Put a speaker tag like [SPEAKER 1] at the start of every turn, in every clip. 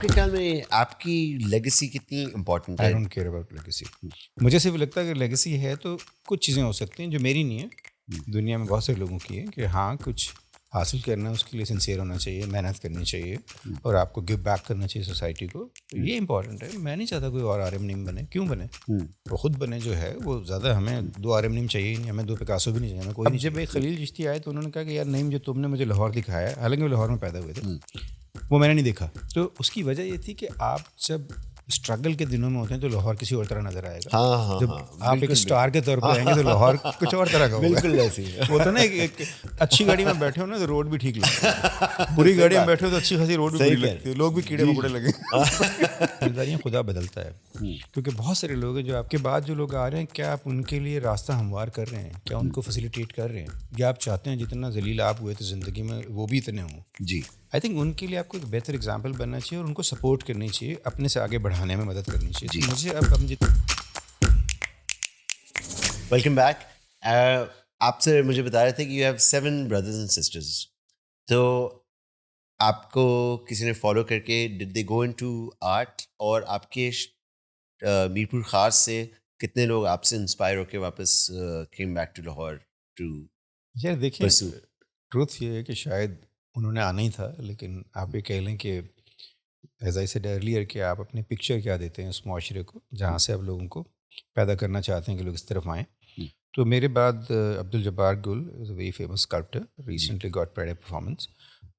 [SPEAKER 1] آپ کے خیال میں آپ کی لیگیسی کتنی امپورٹنٹ ہے؟
[SPEAKER 2] آئی ڈونٹ کیئر اباؤٹ لیگیسی. مجھے صرف لگتا ہے کہ لیگیسی ہے تو کچھ چیزیں ہو سکتی ہیں جو میری نہیں ہیں, دنیا میں بہت سے لوگوں کی ہے, کہ ہاں کچھ حاصل کرنا ہے, اس کے لیے سنسیئر ہونا چاہیے, محنت کرنی چاہیے, اور آپ کو گیو بیک کرنا چاہیے سوسائٹی کو. تو یہ امپورٹنٹ ہے. میں نہیں چاہتا کوئی اور آر ایم نیم بنے. کیوں بنے؟ وہ خود بنے جو ہے وہ زیادہ. ہمیں 2 آر ایم نیم چاہیے نہیں, ہمیں 2 پکاسو بھی نہیں چاہیے, ہمیں کوئی نہیں. جب ایک خلیل چشتی آئے تو انہوں نے کہا کہ یار نیم جو تم نے مجھے لاہور دکھایا ہے, حالانکہ وہ لاہور میں پیدا ہوئے تھے, وہ میں نے نہیں دیکھا. تو اس کی وجہ یہ تھی کہ آپ جب اسٹرگل کے دنوں میں ہوتے ہیں تو لاہور کسی اور طرح نظر آئے گا.
[SPEAKER 1] ہاں
[SPEAKER 2] جب آپ ایک اسٹار کے طور پہ آئیں گے تو لاہور کچھ اور طرح کا ہوگا.
[SPEAKER 1] بالکل ایسی
[SPEAKER 2] وہ تو نا ایک اچھی گاڑی میں بیٹھے ہو نا تو روڈ بھی ٹھیک لگتی ہے, بری گاڑی میں بیٹھے ہو تو اچھی خاصی روڈ بھی بری لگتی ہے, لوگ بھی کیڑے مکوڑے لگے. ذمہ خدا بدلتا ہے, کیونکہ بہت سارے لوگ ہیں جو آپ کے بعد جو لوگ آ رہے ہیں, کیا آپ ان کے لیے راستہ ہموار کر رہے ہیں, کیا ان کو فیسیلیٹیٹ کر رہے ہیں, یا آپ چاہتے ہیں جتنا ذلیل آپ ہوئے تھے زندگی میں وہ بھی اتنے ہوں.
[SPEAKER 1] جی,
[SPEAKER 2] آئی تھنک ان کے لیے آپ کو ایک بہتر اگزامپل بننا چاہیے, اور ان کو سپورٹ کرنی چاہیے, اپنے سے آگے بڑھانے میں مدد کرنی چاہیے. تو مجھے اب
[SPEAKER 1] ویلکم بیک. آپ سے مجھے بتا رہے تھے کہ you have 7 brothers and sisters. تو آپ کو کسی نے فالو کر کے ڈڈ دے گو انٹو آرٹ, اور آپ کے میرپور خاص سے کتنے لوگ آپ سے انسپائر ہو کے واپس کیم بیک ٹو لاہور ٹو
[SPEAKER 2] یار دیکھیں,
[SPEAKER 1] پرسو؟
[SPEAKER 2] ٹروتھ یہ ہے کہ شاید انہوں نے آنا ہی تھا, لیکن آپ یہ کہہ لیں کہ ایز آئی سیڈ ارلیئر کہ آپ اپنے پکچر کیا دیتے ہیں اس معاشرے کو جہاں سے آپ لوگوں کو پیدا کرنا چاہتے ہیں کہ لوگ اس طرف آئیں. تو میرے بعد Abdul Jabbar Gul is a very famous sculptor, recently got pride performance.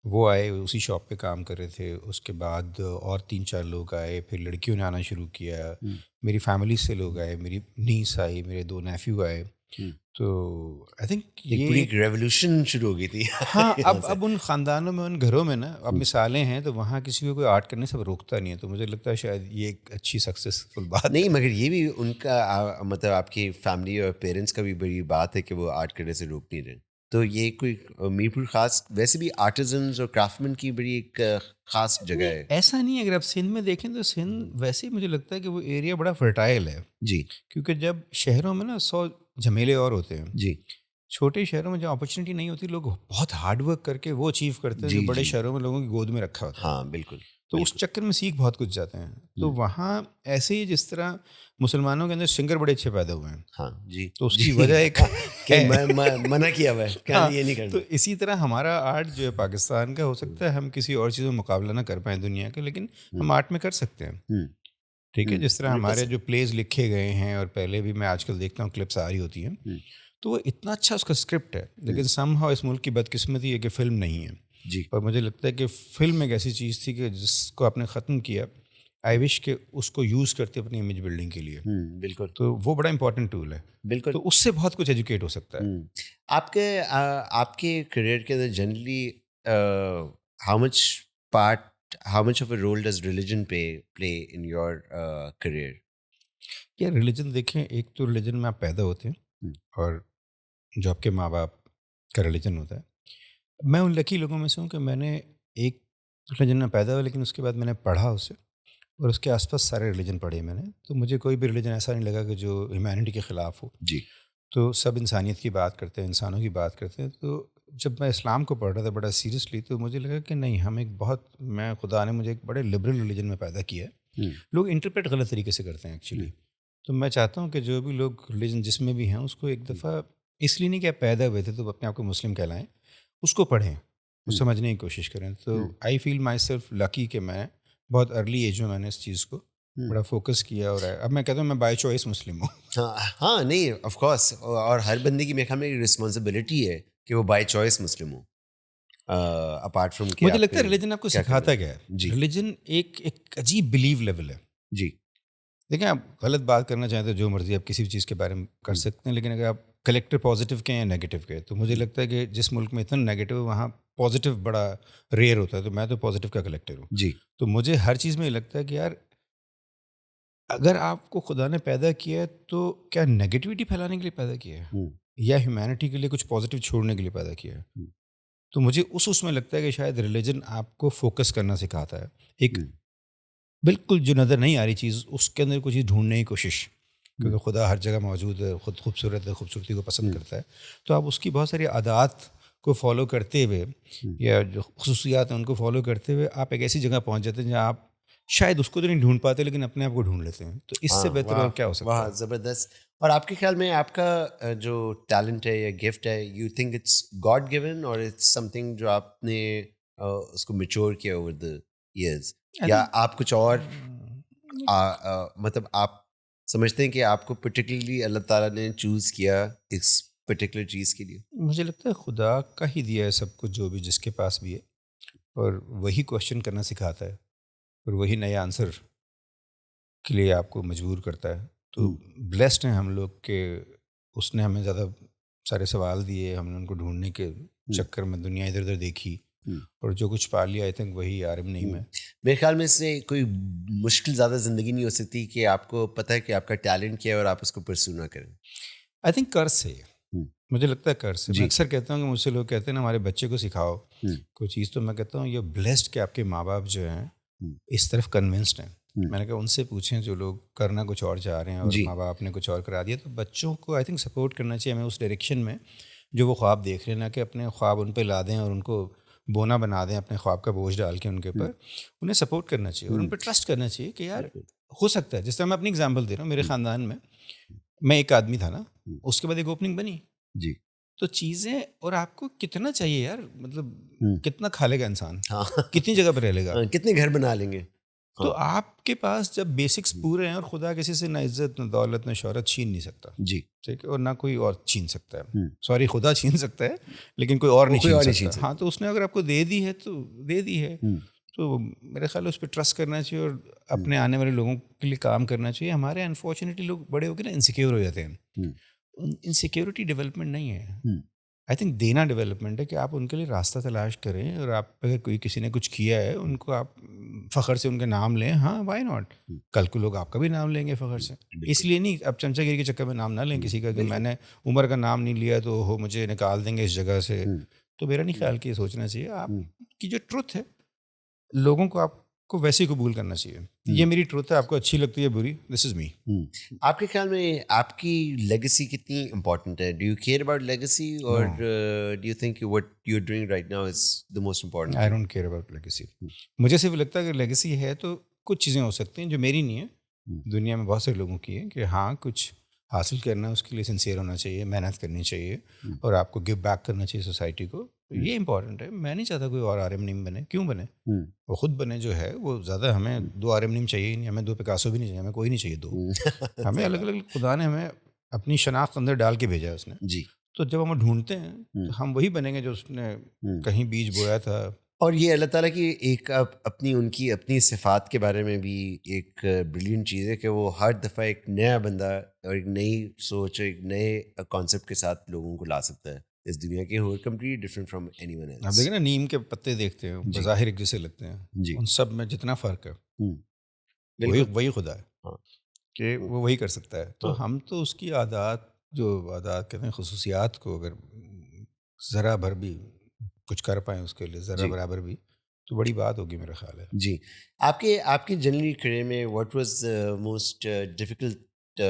[SPEAKER 2] وہ آئے, اسی شاپ پہ کام کر رہے تھے. اس کے بعد اور 3-4 لوگ آئے, پھر لڑکیوں نے آنا شروع کیا, میری فیملی سے لوگ آئے, میری نیس آئی, میرے 2 نیفیو آئے. تو آئی تھنک
[SPEAKER 1] ایک پوری ریولیوشن شروع ہو گئی تھی.
[SPEAKER 2] ہاں, اب ان خاندانوں میں, ان گھروں میں نا اب مثالیں ہیں, تو وہاں کسی کو کوئی آرٹ کرنے سے روکتا نہیں ہے. تو مجھے لگتا ہے شاید یہ ایک اچھی سکسیسفل بات
[SPEAKER 1] نہیں, مگر یہ بھی ان کا مطلب آپ کی فیملی اور پیرنٹس کا بھی بڑی بات ہے کہ وہ آرٹ کرنے سے روک نہیں رہے. تو یہ کوئی میرپور خاص ویسے بھی آرٹیزنز اور کرافٹمین کی بڑی ایک خاص جگہ ہے.
[SPEAKER 2] ایسا نہیں ہے, اگر آپ سندھ میں دیکھیں تو سندھ ویسے ہی مجھے لگتا ہے کہ وہ ایریا بڑا فرٹائل ہے.
[SPEAKER 1] جی,
[SPEAKER 2] کیونکہ جب شہروں میں نا 100 جھمیلے اور ہوتے ہیں,
[SPEAKER 1] جی,
[SPEAKER 2] چھوٹے شہروں میں جو اپرچونیٹی نہیں ہوتی, لوگ بہت ہارڈ ورک کر کے وہ اچیو کرتے ہیں جو بڑے شہروں میں لوگوں کی گود میں رکھا ہوتا ہے.
[SPEAKER 1] ہاں بالکل.
[SPEAKER 2] تو اس چکر میں سیکھ بہت کچھ جاتے ہیں. تو وہاں ایسے ہی جس طرح مسلمانوں کے اندر سنگر بڑے اچھے پیدا ہوئے ہیں,
[SPEAKER 1] ہاں جی,
[SPEAKER 2] تو اس کی وجہ ایک
[SPEAKER 1] منع کیا ہوا ہے کہ یہ نہیں کرنا.
[SPEAKER 2] تو اسی طرح ہمارا آرٹ جو ہے پاکستان کا, ہو سکتا ہے ہم کسی اور چیزوں میں مقابلہ نہ کر پائیں دنیا کا, لیکن ہم آرٹ میں کر سکتے ہیں. ٹھیک ہے, جس طرح ہمارے جو پلیز لکھے گئے ہیں, اور پہلے بھی میں آج کل دیکھتا ہوں کلپس آ رہی ہوتی ہیں, تو وہ اتنا اچھا اس کا اسکرپٹ ہے, لیکن سم ہاؤ اس ملک کی بدقسمتی ہے کہ فلم نہیں ہے.
[SPEAKER 1] جی,
[SPEAKER 2] اور مجھے لگتا ہے کہ فلم ایک ایسی چیز تھی کہ جس کو آپ نے ختم کیا. آئی وش کہ اس کو یوز کرتے اپنی امیج بلڈنگ کے لیے.
[SPEAKER 1] بالکل.
[SPEAKER 2] تو وہ بڑا امپورٹنٹ ٹول ہے.
[SPEAKER 1] بالکل.
[SPEAKER 2] تو اس سے بہت کچھ ایجوکیٹ ہو سکتا ہے.
[SPEAKER 1] آپ کے کریئر کے اندر generally how much of a role does religion play in your career?
[SPEAKER 2] کیا ریلیجن دیکھیں, ایک تو ریلیجن میں آپ پیدا ہوتے ہیں, اور جو آپ کے ماں باپ کا ریلیجن ہوتا ہے. میں ان لکی لوگوں میں سے ہوں کہ میں نے ایک ریلیجن میں پیدا ہوا, لیکن اس کے بعد میں نے پڑھا اسے, اور اس کے آس پاس سارے ریلیجن پڑھے میں نے. تو مجھے کوئی بھی ریلیجن ایسا نہیں لگا کہ جو ہیومینٹی کے خلاف ہو.
[SPEAKER 1] جی,
[SPEAKER 2] تو سب انسانیت کی بات کرتے ہیں, انسانوں کی بات کرتے ہیں. تو جب میں اسلام کو پڑھ رہا تھا بڑا سیریسلی, تو مجھے لگا کہ نہیں, ہم ایک میں خدا نے مجھے ایک بڑے لبرل ریلیجن میں پیدا کیا ہے. لوگ انٹرپریٹ غلط طریقے سے کرتے ہیں ایکچولی. تو میں چاہتا ہوں کہ جو بھی لوگ ریلیجن جس میں بھی ہیں, اس کو ایک دفعہ اس لیے نہیں کہ آپ پیدا ہوئے تھے تو اپنے آپ کو مسلم کہلائیں, اس کو پڑھیں, اس سمجھنے کی کوشش کریں. تو آئی فیل مائی سیلف لکی کہ میں بہت ارلی ایج میں نے اس چیز کو بڑا فوکس کیا, اور اب میں کہتا ہوں میں بائی چوائس مسلم ہوں.
[SPEAKER 1] ہاں نہیں, آف کورس, اور ہر بندے کی میرے خیال میں رسپانسبلٹی ہے کہ وہ by choice Muslim who, apart from.
[SPEAKER 2] مجھے لگتا ہے ریلیجن آپ کو سکھاتا کیا ہے. ریلیجن ایک ایجیب بلیو لیول ہے.
[SPEAKER 1] جی,
[SPEAKER 2] دیکھیں, آپ غلط بات کرنا چاہیں تو جو مرضی آپ کسی بھی چیز کے بارے میں کر سکتے ہیں, لیکن اگر آپ کلیکٹر پازیٹیو کہیں یا نیگیٹو کہیں, تو مجھے لگتا ہے کہ جس ملک میں اتنا نیگیٹو ہے وہاں پازیٹیو بڑا ریئر ہوتا ہے. تو میں تو پازیٹیو کا کلیکٹر ہوں.
[SPEAKER 1] جی,
[SPEAKER 2] تو مجھے ہر چیز میں یہ لگتا ہے کہ یار اگر آپ کو خدا نے پیدا کیا ہے تو کیا نیگیٹیوٹی پھیلانے کے لیے پیدا کیا ہے, یا ہیومینٹی کے لیے کچھ پازیٹیو چھوڑنے کے لیے پیدا کیا ہے. تو مجھے اس میں لگتا ہے کہ شاید ریلیجن آپ کو فوکس کرنا سکھاتا ہے. ایک بالکل جو نظر نہیں آ رہی چیز, اس کے اندر کوئی چیز ڈھونڈنے کی کوشش, کیونکہ خدا ہر جگہ موجود ہے, خود خوبصورت ہے, خوبصورتی کو پسند کرتا ہے. تو آپ اس کی بہت ساری عادات کو فالو کرتے ہوئے, یا جو خصوصیات ہیں ان کو فالو کرتے ہوئے, آپ ایک ایسی جگہ پہنچ جاتے ہیں جہاں آپ شاید اس کو تو نہیں ڈھونڈ پاتے لیکن اپنے آپ کو ڈھونڈ لیتے ہیں. تو اس سے بہتر اور کیا ہو سکتا
[SPEAKER 1] واہ
[SPEAKER 2] ہے؟
[SPEAKER 1] زبردست. اور آپ کے خیال میں آپ کا جو ٹیلنٹ ہے یا گفٹ ہے, you think it's God given اور اٹس سم تھنگ جو آپ نے اس کو میچور کیا اوور دا ایئرز, یا آپ کچھ اور مطلب آپ سمجھتے ہیں کہ آپ کو پرٹیکولرلی اللہ تعالیٰ نے چوز کیا اس پرٹیکولر چیز کے لیے؟
[SPEAKER 2] مجھے لگتا ہے خدا کا ہی دیا ہے سب کچھ جو بھی جس کے پاس بھی ہے, اور وہی کوشچن کرنا سکھاتا ہے اور وہی نئے آنسر کے لیے آپ کو مجبور کرتا ہے. تو بلیسڈ ہیں ہم لوگ کہ اس نے ہمیں زیادہ سارے سوال دیے, ہم نے ان کو ڈھونڈنے کے چکر میں دنیا ادھر ادھر دیکھی اور جو کچھ پا لیا آئی تھنک وہی عالم نہیں میں.
[SPEAKER 1] میرے خیال میں اس سے کوئی مشکل زیادہ زندگی نہیں ہو سکتی کہ آپ کو پتہ ہے کہ آپ کا ٹیلنٹ کیا ہے اور آپ اس کو پرسو نہ کریں.
[SPEAKER 2] آئی تھنک کرس ہے, مجھے لگتا ہے کرس ہے. میں اکثر کہتا ہوں کہ مجھ سے لوگ کہتے ہیں نا ہمارے بچے کو سکھاؤ کوئی چیز, تو میں کہتا ہوں یہ بلیسڈ کہ آپ کے ماں باپ جو ہیں اس طرف کنونسڈ ہیں. میں نے کہا ان سے پوچھیں جو لوگ کرنا کچھ اور چاہ رہے ہیں اور ماں باپ نے کچھ اور کرا دیا, تو بچوں کو آئی تھنک سپورٹ کرنا چاہیے ہمیں اس ڈائریکشن میں جو وہ خواب دیکھ رہے ہیں, نہ کہ اپنے خواب ان پہ لا دیں اور ان کو بونا بنا دیں اپنے خواب کا بوجھ ڈال کے ان کے اوپر. انہیں سپورٹ کرنا چاہیے اور ان پہ ٹرسٹ کرنا چاہیے کہ یار ہو سکتا ہے. جس طرح میں اپنی اگزامپل دے رہا ہوں, میرے خاندان میں ایک آدمی تھا نا, اس کے بعد ایک اوپننگ بنی
[SPEAKER 1] جی,
[SPEAKER 2] تو چیزیں, اور آپ کو کتنا چاہیے یار, مطلب کتنا کھا لے گا انسان, کتنی جگہ پہ رہ لے گا,
[SPEAKER 1] کتنے گھر بنا لیں گے.
[SPEAKER 2] تو آپ کے پاس جب بیسکس پورے ہیں, اور خدا کسی سے نہ عزت نہ دولت نہ شہرت چھین نہیں سکتا,
[SPEAKER 1] جی
[SPEAKER 2] ٹھیک ہے, اور نہ کوئی اور چھین سکتا ہے. سوری, خدا چھین سکتا ہے لیکن کوئی اور نہیں چھین سکتا. ہاں, تو اس نے اگر آپ کو دے دی ہے تو دے دی ہے, تو میرے خیال اس پہ ٹرسٹ کرنا چاہیے اور اپنے آنے والے لوگوں کے لیے کام کرنا چاہیے. ہمارے انفارچونیٹلی لوگ بڑے ہو کے نا انسیکیور ہو جاتے ہیں. انسیکیورٹی ڈیولپمنٹ نہیں ہے, آئی تھنک دینا ڈیولپمنٹ ہے کہ آپ ان کے لیے راستہ تلاش کریں, اور آپ اگر کوئی کسی نے کچھ کیا ہے ان کو آپ فخر سے ان کے نام لیں. ہاں, وائی ناٹ, کل کو لوگ آپ کا بھی نام لیں گے فخر سے. اس لیے نہیں اب چمچہ گیری کے چکر میں نام نہ لیں کسی کا کہ میں نے عمر کا نام نہیں لیا تو ہو مجھے نکال دیں گے اس جگہ سے. تو میرا نہیں خیال کہ یہ سوچنا چاہیے. آپ کی جو ٹروتھ ہے لوگوں کو آپ کو ویسے ہی قبول کرنا چاہیے. یہ میری ٹروتھ ہے, آپ کو اچھی لگتی ہے بری, دس از می.
[SPEAKER 1] آپ کے خیال میں آپ کی لیگیسی کتنی امپورٹنٹ ہے؟ Do you care about legacy اور do you think what you are doing right now is the most important?
[SPEAKER 2] I don't care about legacy. مجھے صرف لگتا ہے کہ لیگیسی ہے تو کچھ چیزیں ہو سکتی ہیں جو میری نہیں ہے, دنیا میں بہت سے لوگوں کی ہے, کہ ہاں کچھ حاصل کرنا ہے اس کے لیے سنسیئر ہونا چاہیے, محنت کرنی چاہیے اور آپ کو گیو بیک کرنا چاہیے سوسائٹی کو. یہ امپورٹنٹ ہے. میں نہیں چاہتا کوئی اور آر ایم نیم بنے. کیوں بنے؟ وہ خود بنے جو ہے وہ زیادہ. ہمیں 2 آر ایم نیم چاہیے ہی نہیں, ہمیں 2 پکاسو بھی نہیں چاہیے, ہمیں کوئی نہیں چاہیے 2. ہمیں الگ الگ خدا نے ہمیں اپنی شناخت اندر ڈال کے بھیجا ہے اس نے.
[SPEAKER 1] جی,
[SPEAKER 2] تو جب ہم ڈھونڈتے ہیں تو ہم وہی بنیں گے جو اس نے کہیں بیج بویا تھا.
[SPEAKER 1] اور یہ اللہ تعالیٰ کی ایک اپنی ان کی اپنی صفات کے بارے میں بھی ایک بریلینٹ چیز ہے کہ وہ ہر دفعہ ایک نیا بندہ اور ایک نئی سوچ, ایک نئے کانسیپٹ کے ساتھ لوگوں کو لا سکتا ہے اس دنیا کے, ہو completely different from anyone else.
[SPEAKER 2] آپ دیکھیں نا, نیم کے پتے دیکھتے ہیں بظاہر ایک جیسے لگتے ہیں, ان سب میں جتنا فرق ہے وہی خدا ہے کہ وہ وہی کر سکتا ہے. تو ہم تو اس کی عادات کہتے ہیں خصوصیات کو اگر ذرا بھر بھی کچھ کر پائیں اس کے لیے ذرا برابر بھی, تو بڑی بات ہوگی میرا خیال ہے.
[SPEAKER 1] جی, آپ کی جنرلی کریئر میں what was most difficult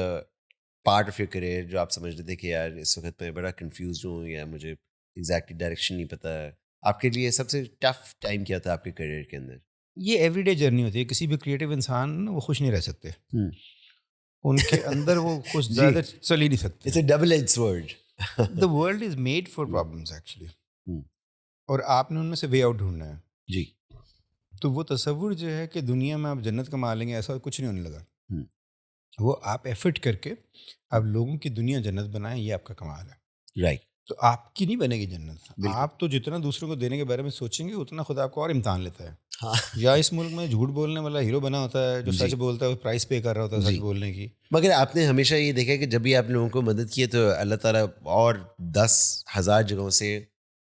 [SPEAKER 1] part of your career جو آپ سمجھ رہے تھے کہ یار اس وقت میں بڑا کنفیوزڈ ہوں یا مجھے ایگزیکٹلی ڈائریکشن نہیں پتہ ہے؟ آپ کے لیے سب سے ٹف ٹائم کیا تھا آپ کے کریئر کے اندر؟
[SPEAKER 2] یہ ایوری ڈے جرنی ہوتی ہے. کسی بھی کریٹو انسان وہ خوش نہیں رہ سکتے, ان کے اندر وہ خوش زیادہ چل ہی نہیں سکتے.
[SPEAKER 1] It's a double edge sword.
[SPEAKER 2] The world is made for problems actually, اور آپ نے ان میں سے وے آؤٹ ڈھونڈنا ہے.
[SPEAKER 1] جی,
[SPEAKER 2] تو وہ تصور جو ہے کہ دنیا میں آپ جنت کما لیں گے, ایسا کچھ نہیں ہونے لگا. وہ آپ ایفرٹ کر کے آپ لوگوں کی دنیا جنت بنائیں, یہ آپ کا کمال ہے.
[SPEAKER 1] رائٹ.
[SPEAKER 2] تو آپ کی نہیں بنے گی جنت. آپ تو جتنا دوسروں کو دینے کے بارے میں سوچیں گے اتنا خدا آپ کو اور امتحان لیتا ہے. یا اس ملک میں جھوٹ بولنے والا ہیرو بنا ہوتا ہے, جو سچ بولتا ہے وہ پرائز پے کر رہا ہوتا ہے سچ بولنے کی.
[SPEAKER 1] مگر آپ نے ہمیشہ یہ دیکھا کہ جب بھی آپ لوگوں کو مدد کی ہے تو اللہ تعالیٰ اور 10,000 جگہوں سے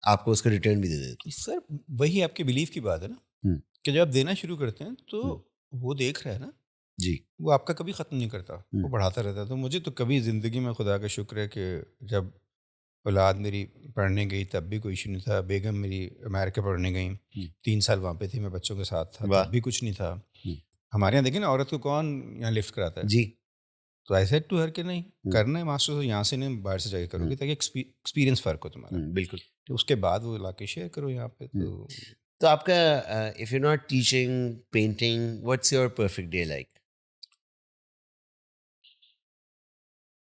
[SPEAKER 1] آپ کو اس کا ریٹرن بھی دے دیتے.
[SPEAKER 2] سر وہی آپ کے بلیف کی بات ہے نا, کہ جب آپ دینا شروع کرتے ہیں تو وہ دیکھ رہا ہے نا.
[SPEAKER 1] جی,
[SPEAKER 2] وہ آپ کا کبھی ختم نہیں کرتا, وہ بڑھاتا رہتا ہے. تو مجھے تو کبھی زندگی میں خدا کا شکر ہے کہ جب اولاد میری پڑھنے گئی تب بھی کوئی ایشو نہیں تھا. بیگم میری امریکہ پڑھنے گئیں, 3 سال وہاں پہ تھی, میں بچوں کے ساتھ تھا, تب بھی کچھ نہیں تھا. ہمارے یہاں دیکھیں نا, عورت کو کون یہاں لفٹ کراتا ہے؟
[SPEAKER 1] جی.
[SPEAKER 2] تو آئی سیڈ ٹو ہر کہ نہیں کرنا ہے ماسٹر یہاں سے نہیں, باہر سے جا کے کرو گے تاکہ ایکسپیرینس فرق ہو تمہارا.
[SPEAKER 1] بالکل.
[SPEAKER 2] تو اس کے بعد وہ علاقے شیئر کرو یہاں پہ. تو
[SPEAKER 1] تو آپ کا if you're not teaching painting, what's your perfect day like?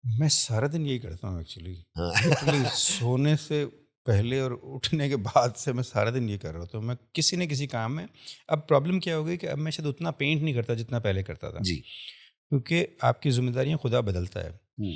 [SPEAKER 2] میں سارا دن یہی کرتا ہوں ایکچولی.
[SPEAKER 1] ہاں.
[SPEAKER 2] لٹرلی سونے سے پہلے اور اٹھنے کے بعد سے میں سارا دن یہ کر رہا ہوں. میں کسی نہ کسی کام میں. اب پرابلم کیا ہو گئی کہ اب میں شاید اتنا پینٹ نہیں کرتا جتنا پہلے کرتا تھا.
[SPEAKER 1] جی.
[SPEAKER 2] کیونکہ آپ کی ذمہ داریاں خدا بدلتا ہے.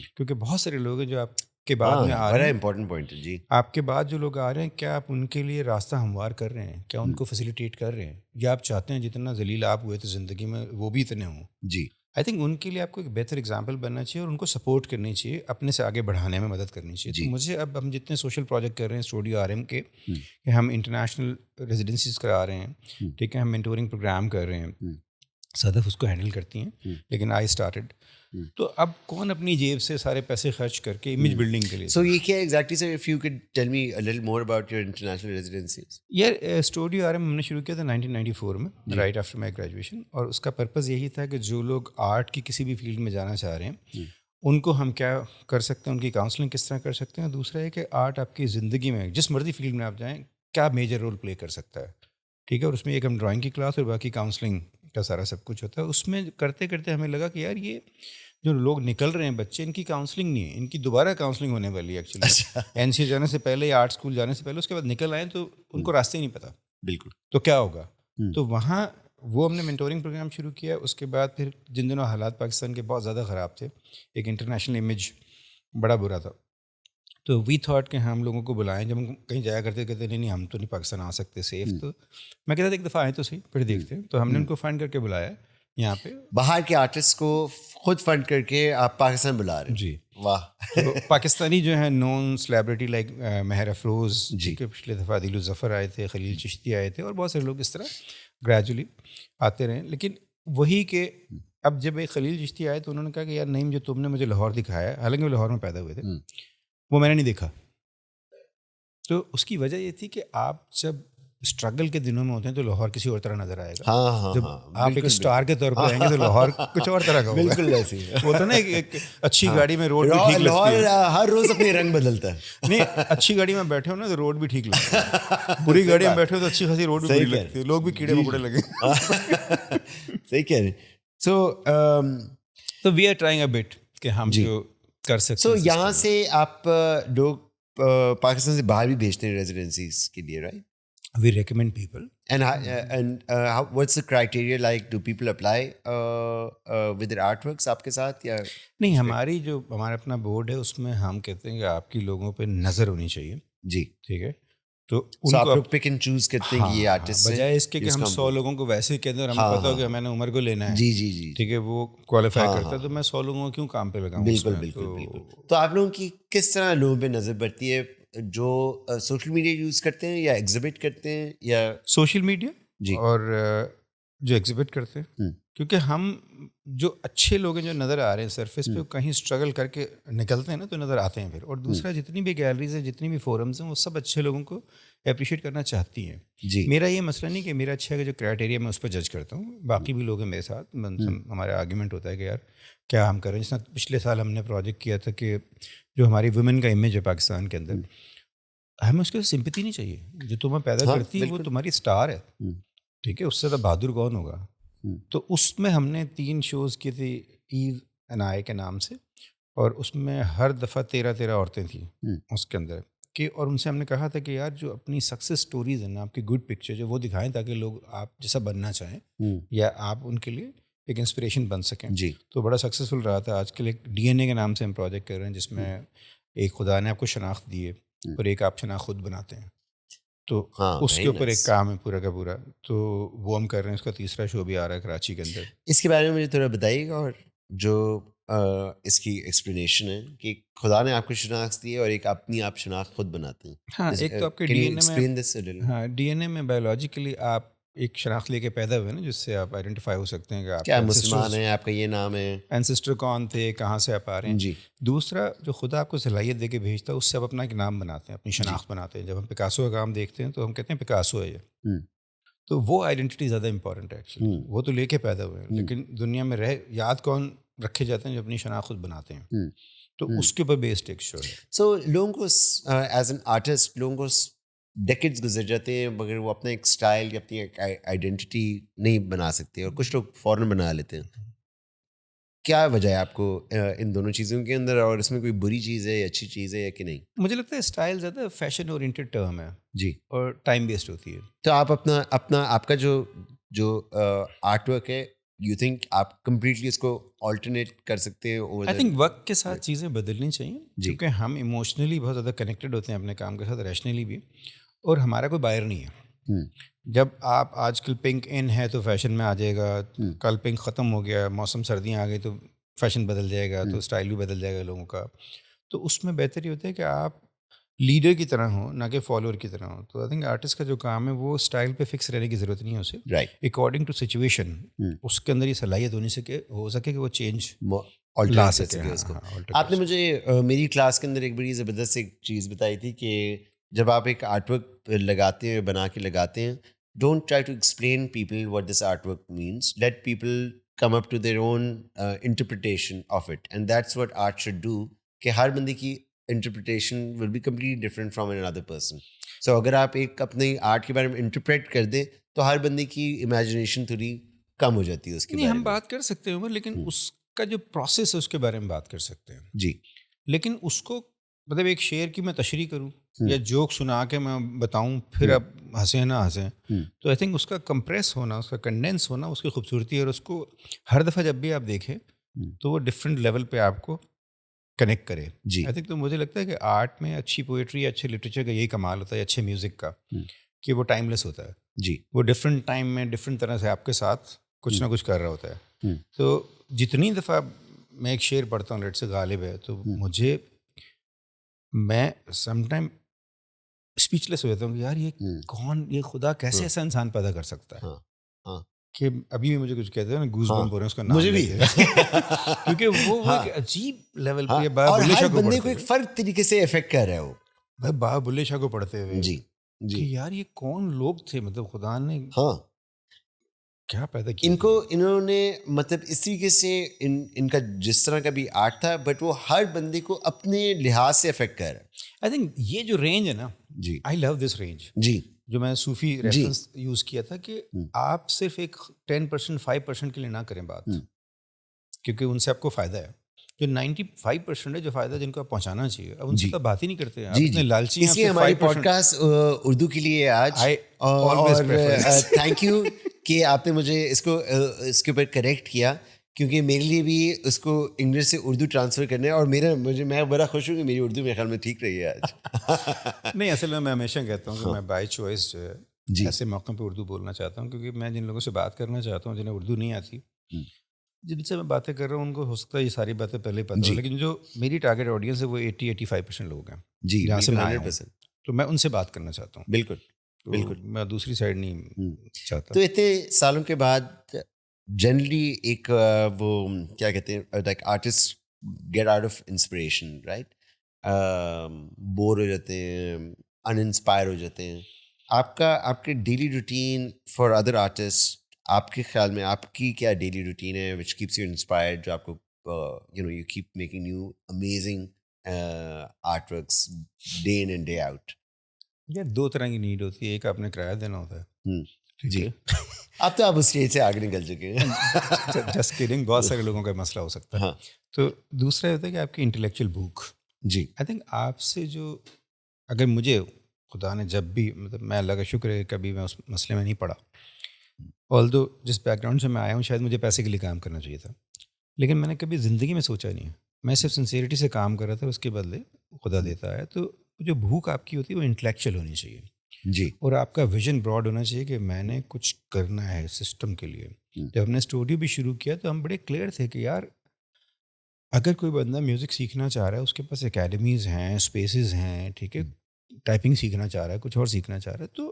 [SPEAKER 2] کیونکہ بہت سارے لوگ ہیں جو آپ کے بعد میں آ رہے
[SPEAKER 1] بڑا
[SPEAKER 2] ہیں.
[SPEAKER 1] امپورٹنٹ پوائنٹ ہے. جی.
[SPEAKER 2] آپ کے بعد جو لوگ آ رہے ہیں, کیا آپ ان کے لیے راستہ ہموار کر رہے ہیں؟ کیا ان کو فیسیلیٹیٹ کر رہے ہیں؟ یا آپ چاہتے ہیں جتنا ذلیل آپ ہوئے تھے زندگی میں وہ بھی اتنے ہوں؟
[SPEAKER 1] جی.
[SPEAKER 2] آئی تھنک ان کے لیے آپ کو ایک بہتر اگزامپل بننا چاہیے اور ان کو سپورٹ کرنی چاہیے, اپنے سے آگے بڑھانے میں مدد کرنی چاہیے. تو مجھے اب ہم جتنے سوشل پروجیکٹ کر رہے ہیں اسٹوڈیو آر ایم کے, کہ ہم انٹرنیشنل ریزیڈنسیز کرا رہے ہیں, ٹھیک ہے, ہم مینٹورنگ پروگرام کر رہے ہیں, صدف اس کو ہینڈل کرتی ہیں, لیکن آئی اسٹارٹڈ. تو اب کون اپنی جیب سے سارے پیسے خرچ کر کے امیج بلڈنگ کے لیے.
[SPEAKER 1] سو یہ کیا exactly sir, if you could tell me a little more about your international residencies.
[SPEAKER 2] یار اسٹوڈیو آر ایم ہم نے شروع کیا تھا 1994 میں, رائٹ آفٹر مائی گریجویشن. اور اس کا پرپز یہی تھا کہ جو لوگ آرٹ کی کسی بھی فیلڈ میں جانا چاہ رہے ہیں ان کو ہم کیا کر سکتے ہیں, ان کی کاؤنسلنگ کس طرح کر سکتے ہیں. دوسرا ہے کہ آرٹ آپ کی زندگی میں جس مرضی فیلڈ میں آپ جائیں کیا میجر رول پلے کر سکتا ہے, ٹھیک ہے. اور اس میں ایک ہم ڈرائنگ کی کلاس اور باقی کاؤنسلنگ کا سارا سب کچھ ہوتا ہے. اس میں کرتے کرتے ہمیں لگا کہ یار یہ جو لوگ نکل رہے ہیں بچے, ان کی کاؤنسلنگ نہیں ہے, ان کی دوبارہ کاؤنسلنگ ہونے والی ہے ایکچولی. این سی جانے سے پہلے یا آرٹ اسکول جانے سے پہلے, اس کے بعد نکل آئیں تو ان کو راستے ہی نہیں پتہ.
[SPEAKER 1] بالکل.
[SPEAKER 2] تو کیا ہوگا. تو وہاں وہ ہم نے مینٹورنگ پروگرام شروع کیا. اس کے بعد پھر جن دنوں حالات پاکستان کے بہت زیادہ خراب تھے, ایک انٹرنیشنل امیج بڑا برا تھا, تو وی تھاٹ کہ ہم لوگوں کو بلائیں. جب ہم کہیں جایا کرتے کہتے نہیں ہم تو نہیں پاکستان آ سکتے سیف. تو میں کہتا تھا ایک دفعہ آئیں تو صحیح, پھر دیکھتے ہیں. تو ہم نے ان کو فنڈ کر کے بلایا یہاں پہ,
[SPEAKER 1] باہر کے آرٹسٹ کو خود فنڈ کر کے آپ پاکستان بلا رہے ہیں.
[SPEAKER 2] جی.
[SPEAKER 1] واہ.
[SPEAKER 2] تو پاکستانی جو ہیں نون سلیبریٹی لائک مہر افروز جی کے پچھلے دفعہ عادل الظفر آئے تھے, خلیل چشتی آئے تھے, اور بہت سارے لوگ اس طرح گریجولی آتے رہے. لیکن وہی کہ اب جب ایک خلیل چشتی آئے تو انہوں نے کہا کہ یار نہیں, جو تم نے مجھے لاہور دکھایا ہے, حالانکہ وہ لاہور میں پیدا ہوئے تھے, وہ میں نے نہیں دیکھا. تو اس کی وجہ یہ تھی کہ آپ جب اسٹرگل کے دنوں میں ہوتے ہیں تو لاہور کسی اور طرح نظر آئے گا. جب آپ ایک اسٹار کے طور پہ آئیں گے تو لاہور کچھ اور طرح کا ہوگا.
[SPEAKER 1] بالکل ایسے
[SPEAKER 2] وہ تو نا ایک اچھی گاڑی میں روڈ بھی ٹھیک لگتی ہے,
[SPEAKER 1] ہر روز اپنے رنگ بدلتا ہے.
[SPEAKER 2] نہیں, اچھی گاڑی میں بیٹھے ہو نا تو روڈ بھی ٹھیک لگتا ہے, بری گاڑی میں بیٹھے ہو تو اچھی خاصی روڈ بھی بری لگتی ہے, لوگ بھی کیڑے مکوڑے لگے.
[SPEAKER 1] صحیح کہہ رہے ہیں.
[SPEAKER 2] تو we are trying a bit کہ ہم جو کر سکتے.
[SPEAKER 1] سو یہاں سے آپ لوگ پاکستان سے باہر بھی بھیجتے ہیں ریزیڈنسیز کے لیے, right?
[SPEAKER 2] We recommend people.
[SPEAKER 1] And what's the criteria like? Do people apply with their artworks آپ کے ساتھ یا
[SPEAKER 2] نہیں؟ ہماری جو ہمارا اپنا بورڈ ہے اس میں ہم کہتے ہیں کہ آپ کی لوگوں پہ نظر ہونی چاہیے.
[SPEAKER 1] جی.
[SPEAKER 2] ٹھیک ہے. تو
[SPEAKER 1] آپ لوگ پک اینڈ چوز کرتے ہیں کہ یہ آرٹسٹ
[SPEAKER 2] بجائے اس کے کہ ہم 100 لوگوں کو ویسے کہتے ہیں اور ہمیں پتا ہو کہ میں نے عمر کو لینا ہے.
[SPEAKER 1] جی جی جی.
[SPEAKER 2] ٹھیک ہے, وہ کوالیفائی کرتا ہے, تو میں 100 لوگوں کو کیوں کام پہ لگاؤں.
[SPEAKER 1] بالکل بالکل بالکل. تو آپ لوگوں کی کس طرح لوگوں پہ نظر پڑتی ہے, جو سوشل میڈیا یوز کرتے ہیں یا ایگزیبٹ کرتے ہیں یا
[SPEAKER 2] سوشل میڈیا
[SPEAKER 1] جی,
[SPEAKER 2] اور جو ایگزیبٹ کرتے ہیں؟ کیونکہ ہم جو اچھے لوگ ہیں جو نظر آ رہے ہیں سرفیس پہ, کہیں اسٹرگل کر کے نکلتے ہیں نا تو نظر آتے ہیں پھر. اور دوسرا جتنی بھی گیلریز ہیں, جتنی بھی فورمز ہیں, وہ سب اچھے لوگوں کو اپریشیٹ کرنا چاہتی ہیں.
[SPEAKER 1] جی.
[SPEAKER 2] میرا یہ مسئلہ نہیں کہ میرا اچھا ہے, جو کرائٹیریا میں اس پہ جج کرتا ہوں, باقی بھی لوگ ہیں میرے ساتھ, ہمارا آرگیومنٹ ہوتا ہے کہ یار کیا ہم کریں. جس طرح پچھلے سال ہم نے پروجیکٹ کیا تھا کہ جو ہماری ویمن کا امیج ہے پاکستان کے اندر, ہمیں اس کے سمپتی نہیں چاہیے. جو تمہیں پیدا کرتی ہے وہ تمہاری اسٹار ہے, ٹھیک ہے, اس سے زیادہ بہادر کون ہوگا. تو اس میں ہم نے 3 شوز کی تھی ایو این آئی کے نام سے, اور اس میں ہر دفعہ 13 عورتیں تھیں اس کے اندر کہ, اور ان سے ہم نے کہا تھا کہ یار جو اپنی سکسیس سٹوریز ہیں نا, آپ کی گڈ پکچر جو وہ دکھائیں تاکہ لوگ آپ جیسا بننا چاہیں یا آپ ان کے لیے ایک انسپریشن بن سکیں.
[SPEAKER 1] جی.
[SPEAKER 2] تو بڑا سکسیزفل رہا تھا. آج کل ایک ڈی این اے کے نام سے ہم پروجیکٹ کر رہے ہیں, جس میں ایک خدا نے آپ کو شناخت دی ہے اور ایک آپ شناخت خود بناتے ہیں. تو اس کے اوپر ایک کام ہے پورا کا پورا, تو وہ ہم کر رہے ہیں. اس کا 3را شو بھی آ رہا ہے کراچی کے اندر.
[SPEAKER 1] اس کے بارے میں مجھے تھوڑا بتائیے گا, اور جو اس کی ایکسپلینیشن ہے کہ خدا نے آپ کو شناخت دی ہے اور ایک اپنی آپ شناخت خود بناتے ہیں.
[SPEAKER 2] ہاں, ایک تو آپ کے ڈی این اے میں, ہاں ڈی این اے میں بایولوجیکلی آپ ایک شناخت لے کے پیدا ہوئے نا, جس سے آپ آئیڈینٹیفائی ہو سکتے ہیں کہ آپ
[SPEAKER 1] کیا مسلمان ہیں, آپ کا یہ نام ہے,
[SPEAKER 2] اینسسٹر کون تھے, کہاں سے آپ آ رہے ہیں.
[SPEAKER 1] جی.
[SPEAKER 2] دوسرا, جو خدا آپ کو صلاحیت دے کے بھیجتا ہے, اس سے آپ اپنا ایک نام بناتے ہیں, اپنی شناخت بناتے ہیں. جب ہم پکاسو کا کام دیکھتے ہیں تو ہم کہتے ہیں پکاسو ہے یہ, تو وہ آئیڈینٹی زیادہ امپورٹنٹ ہے ایکچولی. وہ تو لے کے پیدا ہوئے ہیں, لیکن دنیا میں یاد کون رکھے جاتے ہیں, جو اپنی شناخت خود بناتے ہیں. تو اس کے اوپر بیسڈ ایک شو ہے.
[SPEAKER 1] سو لوگوں کو ایز این آرٹسٹ لوگوں کو ڈیکڈز گزر جاتے ہیں مگر وہ اپنا ایک اسٹائل یا اپنی ایک آئیڈینٹی نہیں بنا سکتے, اور کچھ لوگ فوراً بنا لیتے ہیں. کیا وجہ ہے آپ کو ان دونوں چیزوں کے اندر, اور اس میں کوئی بری چیز ہے یا اچھی چیز ہے یا کہ نہیں؟
[SPEAKER 2] مجھے لگتا ہے اسٹائل زیادہ فیشن اورینٹیڈ ٹرم ہے
[SPEAKER 1] جی,
[SPEAKER 2] اور ٹائم بیسڈ ہوتی ہے.
[SPEAKER 1] تو آپ آپ کا جو آرٹ ورک ہے, یو تھنک آپ کمپلیٹلی اس کو آلٹرنیٹ کر سکتے ہیں؟
[SPEAKER 2] آئی تھنک وقت کے ساتھ چیزیں بدلنی چاہیے,
[SPEAKER 1] جی.
[SPEAKER 2] کیونکہ ہم ایموشنلی بہت زیادہ کنیکٹڈ ہوتے ہیں اپنے کام کے ساتھ, ریشنلی بھی, اور ہمارا کوئی بائر نہیں ہے. جب آپ آج کل پنک ان ہے تو فیشن میں آ جائے گا, کل پنک ختم ہو گیا, موسم سردیاں آ گئی تو فیشن بدل جائے گا, تو اسٹائل بھی بدل جائے گا لوگوں کا. تو اس میں بہتر یہ ہوتا ہے کہ آپ لیڈر کی طرح ہوں, نہ کہ فالوور کی طرح ہوں. تو آئی تھنک آرٹسٹ کا جو کام ہے وہ اسٹائل پہ فکس رہنے کی ضرورت نہیں ہے اسے, اکارڈنگ ٹو سچویشن اس کے اندر یہ صلاحیت ہو سکے کہ وہ چینج لا سکے.
[SPEAKER 1] آپ نے مجھے میری کلاس کے اندر ایک بڑی زبردست ایک چیز بتائی تھی کہ جب آپ ایک آرٹ ورک لگاتے ہیں, بنا کے لگاتے ہیں, don't try to explain people what this art work means, let people come up to their own interpretation of it, and that's what art should do, کہ ہر بندے کی interpretation will be completely different from another person. So اگر آپ ایک اپنے art کے بارے میں انٹرپریٹ کر دیں تو ہر بندے کی امیجنیشن تھوڑی کم ہو جاتی ہے اس کے بارے میں.
[SPEAKER 2] ہم بات کر سکتے ہیں لیکن اس کا جو پروسیس ہے اس کے بارے میں بات کر سکتے ہیں.
[SPEAKER 1] جی,
[SPEAKER 2] لیکن اس کو مطلب ایک شعر کی میں تشریح کروں یا جوک سنا کے میں بتاؤں پھر اب ہنسیں نہ ہنسیں, تو آئی تھنک اس کا کمپریس ہونا, اس کا کنڈینس ہونا اس کی خوبصورتی ہے, اور اس کو ہر دفعہ جب بھی آپ دیکھیں تو وہ ڈفرینٹ لیول پہ آپ کو کنیکٹ کرے.
[SPEAKER 1] جی,
[SPEAKER 2] آئی تھنک تو مجھے لگتا ہے کہ آرٹ میں اچھی پوئٹری یا اچھے لٹریچر کا یہی کمال ہوتا ہے, اچھے میوزک کا, کہ وہ ٹائم لیس ہوتا ہے.
[SPEAKER 1] جی,
[SPEAKER 2] وہ ڈفرینٹ ٹائم میں ڈفرینٹ طرح سے آپ کے ساتھ کچھ نہ کچھ کر رہا ہوتا ہے. تو جتنی دفعہ میں ایک شعر پڑھتا ہوں, لیٹ سے غالب ہے, تو میں سم ٹائم اسپیچ لیس ہو جاتا ہوں کہ یار یہ خدا کیسے ایسا انسان پیدا کر سکتا ہے, کہ ابھی بھی مجھے کچھ کہتے ہیں نا گوز بمپ ہو رہے ہیں اس کا نام,
[SPEAKER 1] مجھے بھی,
[SPEAKER 2] کیونکہ وہ ایک عجیب لیول پہ,
[SPEAKER 1] اور ہر بندے کو ایک فرق طریقے سے افیکٹ کر رہا ہے. وہ
[SPEAKER 2] بھائی بابا بلے شاہ کو پڑھتے ہوئے
[SPEAKER 1] جی
[SPEAKER 2] کہ یار یہ کون لوگ تھے, مطلب خدا نے کیا پیدا کیا
[SPEAKER 1] ان کو, انہوں نے مطلب اس طریقے سے ان کا جس طرح کا بھی آرٹ تھا, بٹ وہ ہر بندے کو اپنے لحاظ سے افیکٹ کر رہا ہے.
[SPEAKER 2] آئی تھنک یہ جو رینج ہے نا,
[SPEAKER 1] جی,
[SPEAKER 2] آئی لو دس رینج,
[SPEAKER 1] جی,
[SPEAKER 2] جو میں صوفی ریفرنس یوز کیا تھا, کہ آپ صرف ایک 10% 5% کے لیے نہ کریں بات, کیونکہ ان سے آپ کو فائدہ ہے. جو 95% ہے جو فائدہ جن کو آپ پہنچانا چاہیے, اب ان سے تو بات ہی نہیں کرتے.
[SPEAKER 1] جی, جی,
[SPEAKER 2] لالچی
[SPEAKER 1] اس لیے ہماری پوڈ کاسٹ اردو کے لیے آج, اور تھینک یو کہ آپ نے مجھے اس کے اوپر کریکٹ کیا, کیونکہ میرے لیے بھی اس کو انگلش سے اردو ٹرانسفر کرنا ہے, اور میں بڑا خوش ہوں کہ میری اردو میرے خیال میں ٹھیک رہی ہے آج.
[SPEAKER 2] نہیں, اصل میں ہمیشہ کہتا ہوں کہ میں بائی چوائس جو ہے ایسے موقع پہ اردو بولنا چاہتا ہوں, کیونکہ میں جن لوگوں سے بات کرنا چاہتا ہوں جنہیں اردو نہیں آتی, جن سے میں باتیں کر رہا ہوں ان کو ہو سکتا ہے یہ ساری باتیں پہلے پتہ ہو, لیکن جو میری ٹارگیٹ آڈینس ہے وہ 80-85% لوگ ہیں
[SPEAKER 1] جی,
[SPEAKER 2] جہاں سے میں آیا ہوں, تو میں ان سے بات کرنا چاہتا ہوں.
[SPEAKER 1] بالکل بالکل,
[SPEAKER 2] میں دوسری سائڈ نہیں چاہتا.
[SPEAKER 1] تو اتنے سالوں کے بعد جنرلی ایک وہ کیا کہتے ہیں, like artist get out of inspiration, right, bore ہو جاتے ہیں, ان انسپائر ہو جاتے ہیں. آپ کے daily routine for other artist, آپ کے خیال میں آپ کی کیا ڈیلی روٹین ہے وچ کیپس یو انسپائرڈ, جو آپ کو you keep making new amazing art works day in and day out?
[SPEAKER 2] یار دو طرح کی نیڈ ہوتی ہے, ایک آپ نے کرایہ دینا ہوتا ہے,
[SPEAKER 1] جی, اب تو آپ اس اسٹیج سے آگے نکل چکے ہیں,
[SPEAKER 2] جسٹ کڈنگ, بہت سارے لوگوں کا مسئلہ ہو سکتا ہے. تو دوسرا ہوتا ہے کہ آپ کی انٹلیکچوئل بھوک.
[SPEAKER 1] جی,
[SPEAKER 2] آئی تھنک آپ سے جو, اگر مجھے خدا نے جب بھی, مطلب میں اللہ کا شکر ہے کبھی میں اس مسئلے میں نہیں پڑا, آلدو جس بیک گراؤنڈ سے میں آیا ہوں شاید مجھے پیسے کے لیے کام کرنا چاہیے تھا, لیکن میں نے کبھی زندگی میں سوچا نہیں ہے, میں صرف سنسیئرٹی سے کام کر رہا تھا, اس کے بدلے خدا دیتا ہے. تو جو بھوک آپ کی ہوتی ہے وہ انٹلیکچوئل ہونی چاہیے,
[SPEAKER 1] جی,
[SPEAKER 2] اور آپ کا ویژن براڈ ہونا چاہیے کہ میں نے کچھ کرنا ہے سسٹم کے لیے. جب ہم نے اسٹوڈیو بھی شروع کیا تو ہم بڑے کلیئر تھے کہ یار اگر کوئی بندہ میوزک سیکھنا چاہ رہا ہے, اس کے پاس اکیڈمیز ہیں, اسپیسیز ہیں, ٹھیک ہے, ٹائپنگ سیکھنا چاہ رہا ہے, کچھ اور سیکھنا چاہ رہا ہے, تو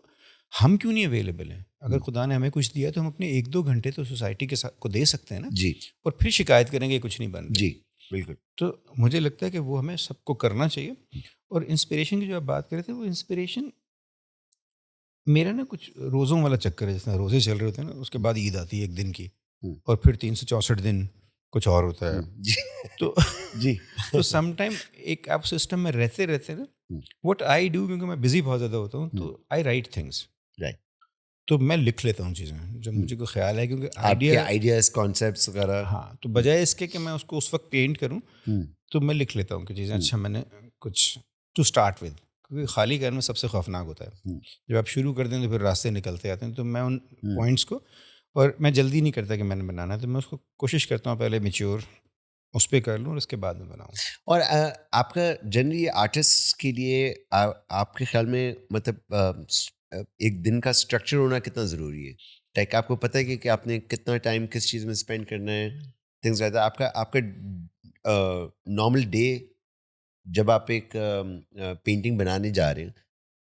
[SPEAKER 2] ہم کیوں نہیں اویلیبل ہیں؟ اگر خدا نے ہمیں کچھ دیا تو ہم اپنے 1-2 گھنٹے تو سوسائٹی کے ساتھ کو دے سکتے ہیں نا.
[SPEAKER 1] جی,
[SPEAKER 2] اور پھر شکایت کریں گے کچھ نہیں بن رہا.
[SPEAKER 1] جی, بالکل.
[SPEAKER 2] تو مجھے لگتا ہے کہ وہ ہمیں سب کو کرنا چاہیے. اور انسپریشن کی جو آپ بات کر رہے تھے, وہ انسپریشن میرا نا کچھ روزوں والا چکر ہے, جس طرح روزے چل رہے ہوتے ہیں نا, اس کے بعد عید آتی ہے 1 دن کی, اور پھر 364 دن کچھ اور ہوتا ہے. تو
[SPEAKER 1] جی,
[SPEAKER 2] تو سم ٹائم ایک آپ سسٹم میں رہتے نا, وٹ آئی ڈو, کیونکہ میں بزی بہت زیادہ ہوتا ہوں, تو آئی رائٹ تھنگس.
[SPEAKER 1] Right.
[SPEAKER 2] تو میں لکھ لیتا ہوں چیزیں جب مجھے کوئی خیال ہے, کیونکہ
[SPEAKER 1] آپ کے آئیڈیاز کانسیپٹس وغیرہ.
[SPEAKER 2] ہاں, تو بجائے اس کے کہ میں اس کو اس وقت پینٹ کروں, تو میں لکھ لیتا ہوں کہ چیزیں اچھا میں نے کچھ ٹو اسٹارٹ ود, کیونکہ خالی کرنا سب سے خوفناک ہوتا ہے. جب آپ شروع کر دیں تو پھر راستے نکلتے آتے ہیں. تو میں ان پوائنٹس کو, اور میں جلدی نہیں کرتا کہ میں نے بنانا ہے, تو میں اس کو کوشش کرتا ہوں پہلے میچور اس پہ کر لوں اور اس کے بعد میں بناؤں.
[SPEAKER 1] اور آپ کا جنرلی آرٹسٹ کے لیے آپ کے خیال میں مطلب ایک دن کا اسٹرکچر ہونا کتنا ضروری ہے؟ لائک آپ کو پتہ ہے کہ آپ نے کتنا ٹائم کس چیز میں اسپینڈ کرنا ہے, تھنگس لائک دیٹ. آپ کا نارمل ڈے جب آپ ایک پینٹنگ بنانے جا رہے ہیں,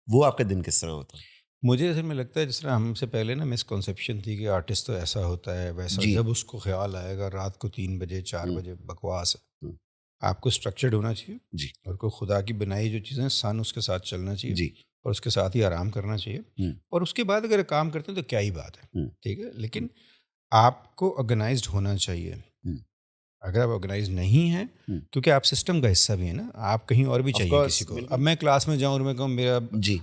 [SPEAKER 1] وہ آپ کا دن کس طرح ہوتا ہے؟
[SPEAKER 2] مجھے اصل میں لگتا ہے جس طرح ہم سے پہلے نا مسکنسیپشن تھی کہ آرٹسٹ تو ایسا ہوتا ہے ویسا, جب اس کو خیال آئے گا رات کو 3 بجے 4 بجے, بکواس ہے. آپ کو اسٹرکچرڈ ہونا چاہیے جی, اور کوئی خدا کی بنائی جو چیزیں سن اس کے ساتھ چلنا چاہیے جی, اور اس کے ساتھ ہی آرام کرنا چاہیے, اور اس کے بعد اگر کام کرتے ہیں تو کیا ہی بات ہے, ٹھیک ہے. لیکن آپ کو آرگنائزڈ ہونا چاہیے. اگر آپ آرگنائز نہیں ہیں, کیونکہ آپ سسٹم کا حصہ بھی ہیں نا, آپ کہیں اور بھی چاہیے کسی کو. اب میں کلاس میں جاؤں اور میں کہوں میرا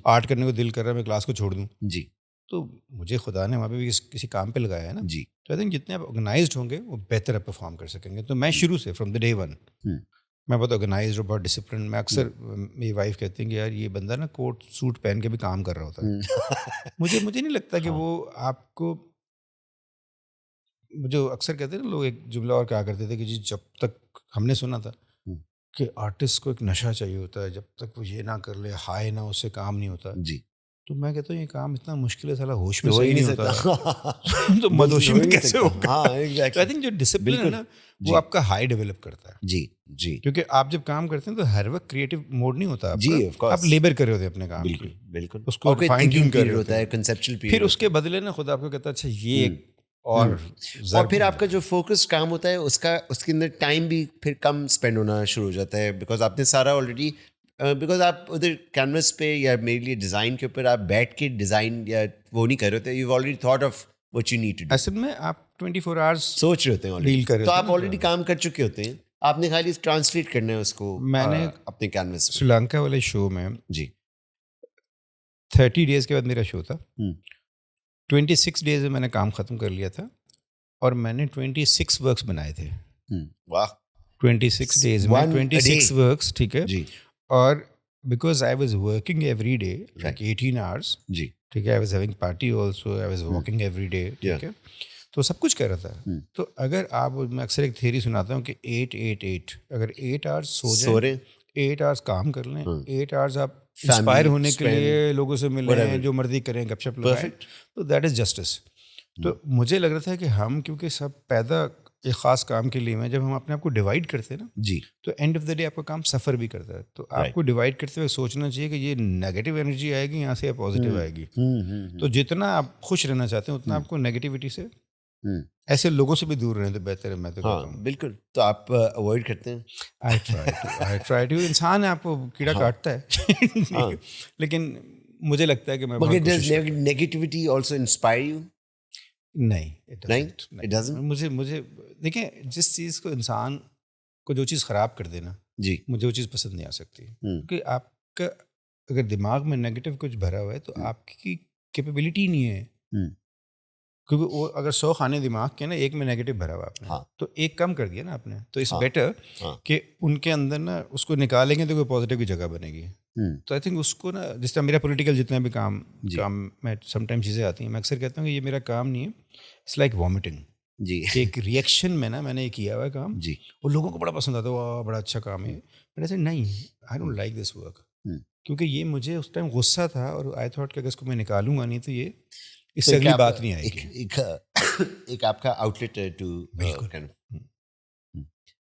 [SPEAKER 2] آرٹ کرنے کو دل کر رہا ہے, میں کلاس کو چھوڑ دوں جی, تو مجھے خدا نے وہاں پہ بھی کسی کام پہ لگایا ہے نا جی. تو آئی تھنک جتنے آپ آرگنائزڈ ہوں گے وہ بہتر آپ پرفارم کر سکیں گے. تو میں شروع سے فرام دا ڈے ون میں بہت آرگنائزڈ اور بہت ڈسپلن. میں اکثر میری وائف کہتی ہیں کہ یار یہ بندہ نا کوٹ سوٹ پہن کے بھی کام کر رہا ہوتا ہے. مجھے نہیں لگتا کہ وہ آپ کو, جو اکثر کہتے ہیں نا لوگ, ایک جملہ اور کہا کرتے تھے کہ جی جب تک ہم نے سنا تھا کہ آرٹسٹ کو ایک نشہ چاہیے ہوتا ہے, جب تک وہ یہ نہ کر لے ہائے نہ, اس سے کام نہیں ہوتا جی. تو میں کہتا ہوں یہ کام اتنا مشکل ہے, سالا ہوش میں صحیح نہیں ہوتا تو مدوشی میں کیسے ہوگا. آئی تھنک جو ڈسپلن ہے نا وہ آپ کا ہائی ڈیولپ کرتا ہے جی جی, کیونکہ آپ جب کام کرتے ہیں تو ہر وقت کریٹو موڈ نہیں ہوتا جی, آپ لیبر کر رہے ہوتے ہیں اپنے کام کی, بالکل اس کو فائن ٹیون کر رہے ہوتا ہے, کنسیپچوئل پیریڈ. پھر اس کے بدلے نا خدا آپ کو کہتا ہے اچھا یہ اور
[SPEAKER 1] پھر آپ کا جو فوکس کام ہوتا ہے اس کے اندر ٹائم بھی پھر کم اسپینڈ ہونا شروع ہو جاتا ہے, بیکاز آپ نے سارا آلریڈی, بیکاز آپ ادھر کینوس پہ یا میرے لیے ڈیزائن کے اوپر آپ بیٹھ کے ڈیزائن یا وہ نہیں کر رہے ہوتے, you already thought of what you need to do.
[SPEAKER 2] اصل میں آپ 24 آورس
[SPEAKER 1] سوچ رہے ہوتے ہیں ڈیل کر رہے, تو آپ آلریڈی کام کر چکے ہوتے ہیں, آپ نے خالی ٹرانسلیٹ کرنا ہے اس کو.
[SPEAKER 2] میں نے
[SPEAKER 1] اپنے کینوس
[SPEAKER 2] سری لنکا والے شو میں
[SPEAKER 1] جی
[SPEAKER 2] 30 ڈیز کے بعد میرا شو تھا, 26 ڈیز میں نے کام ختم کر لیا تھا, اور میں نے 26 ورکس بنائے تھے.
[SPEAKER 1] واہ,
[SPEAKER 2] 26 ڈیز میں 26 ورکس, ٹھیک ہے جی. اور because I was working every day like 18 hours جی, ٹھیک ہے, I was having party also, I was walking every day, ٹھیک ہے, تو سب کچھ کر رہا تھا. تو اگر آپ, میں اکثر ایک تھیوری سناتا ہوں کہ 8 اگر 8 آورس سو جائیں, 8 آورس کام کر لیں, 8 آورس آپ انسپائر ہونے کے لیے لوگوں سے ملیں, جو مرضی کریں, گپ شپ لگائیں, تو دیٹ از جسٹس. تو مجھے لگ رہا تھا کہ ہم کیونکہ سب پیدا ایک خاص کام کے لیے میں, جب ہم اپنے آپ کو ڈیوائڈ کرتے ہیں نا جی, تو اینڈ آف دا ڈے آپ کا کام سفر بھی کرتا ہے. تو آپ کو ڈیوائڈ کرتے ہوئے سوچنا چاہیے کہ یہ نیگیٹو انرجی آئے گی یہاں سے یا پازیٹیو آئے گی. تو جتنا آپ خوش رہنا چاہتے ہیں اتنا آپ کو نیگیٹیوٹی سے, ایسے لوگوں سے بھی دور رہنے تو بہتر ہے. میں تو کہتا ہوں
[SPEAKER 1] بالکل, تو آپ اوائڈ کرتے ہیں.
[SPEAKER 2] I try to. انسان ہے, آپ کو کیڑا کاٹتا ہے, لیکن مجھے لگتا ہے کہ میں
[SPEAKER 1] نیگیٹیوٹی آلسو انسپائر یو.
[SPEAKER 2] نہیں, مجھے دیکھیں, جس چیز کو انسان کو جو چیز خراب کر دینا جی, مجھے وہ چیز پسند نہیں آ سکتی. کیونکہ آپ کا اگر دماغ میں نیگیٹو کچھ بھرا ہوا ہے تو آپ کی کیپیبلٹی نہیں ہے, کیونکہ وہ اگر 100 خانے دماغ کے نا, ایک میں نیگیٹو بھرا ہوا آپ نے, تو ایک کم کر دیا نا آپ نے, تو اٹس بیٹر کہ ان کے اندر نا اس کو نکالیں گے تو کوئی پازیٹیو کی جگہ بنے گی. تو آئی تھنک اس کو نا, جس طرح میرا پولیٹیکل جتنا بھی کام میں سم ٹائم چیزیں آتی ہیں, میں اکثر کہتا ہوں کہ یہ میرا کام نہیں ہے, اٹس لائک وامٹنگ جی. ایک ریئیکشن میں نا میں نے یہ کیا ہوا ہے کام جی, اور لوگوں کو بڑا پسند آتا ہے, واہ بڑا اچھا کام ہے. میں نے نہیں, I don't like this work, کیونکہ یہ مجھے اس ٹائم غصہ تھا, اور آئی تھاٹ کہ اگر اس کو میں نکالوں گا نہیں تو یہ اس سے اگلی بات نہیں آئے گی.
[SPEAKER 1] ایک آپ کا آؤٹ لیٹ ہے ٹو.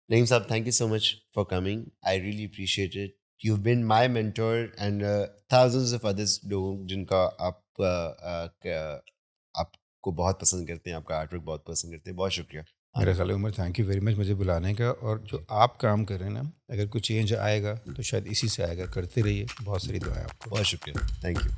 [SPEAKER 1] نعیم صاحب, thank you so much for coming. I really appreciate it. You've been my mentor and thousands of others لوگوں جن کا آپ کو بہت پسند کرتے ہیں, آپ کا آرٹ ورک بہت پسند کرتے ہیں. بہت شکریہ.
[SPEAKER 2] میرا خیال ہے عمر, تھینک یو ویری مچ مجھے بلانے کا, اور جو آپ کام کر رہے ہیں نا, اگر کوئی چینج آئے گا تو شاید اسی سے آئے گا. کرتے رہیے, بہت ساری دعائیں آپ کو.
[SPEAKER 1] بہت شکریہ, تھینک یو.